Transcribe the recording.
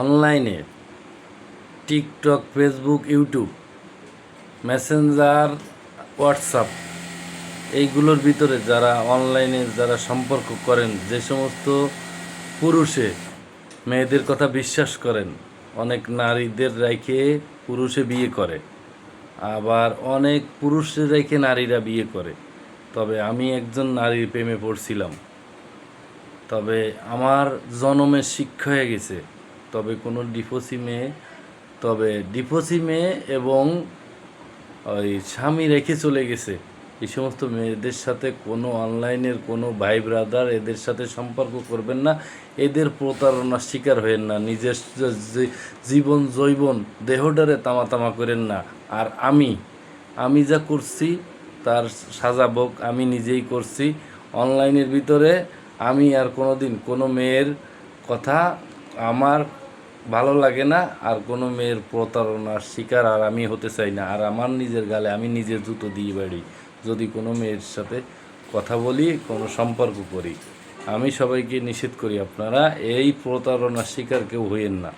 অনলাইনে TikTok, Facebook, YouTube, Messenger, WhatsApp এইগুলোর ভিতরে যারা অনলাইনে যারা সম্পর্ক করেন, যে সমস্ত পুরুষে মেয়েদের কথা বিশ্বাস করেন, অনেক নারীদের রেখে পুরুষে বিয়ে করে, আবার অনেক পুরুষের রেখে নারীরা বিয়ে করে। তবে আমি একজন নারীর প্রেমে পড়ছিলাম, তবে আমার জনমের শিক্ষা হয়ে গেছে। তবে কোনো ডিভোর্সি মেয়ে এবং ওই স্বামী রেখে চলে গেছে, এই সমস্ত মেয়েদের সাথে কোনো অনলাইনের কোনো ভাই ব্রাদার এদের সাথে সম্পর্ক করবেন না। এদের প্রতারণার শিকার হয়েন না। নিজের জীবন জৈবন দেহটারে তামা করেন না। আর আমি যা করছি তার সাজা ভোগ আমি নিজেই করছি। অনলাইনের ভিতরে আমি আর কোনো দিন কোনো মেয়ের কথা আমার ভালো লাগে না, আর কোনো মেয়ের প্রতারণার শিকার আর আমি হতে চাই না। আর আমার নিজের গালে আমি নিজে জুতো দিয়ে বাড়ি যদি কোনো মেয়ের সাথে কথা বলি, কোনো সম্পর্ক করি। আমি সবাইকে নিষেধ করি, আপনারা এই প্রতারণার শিকার কেউ হইয়েন না।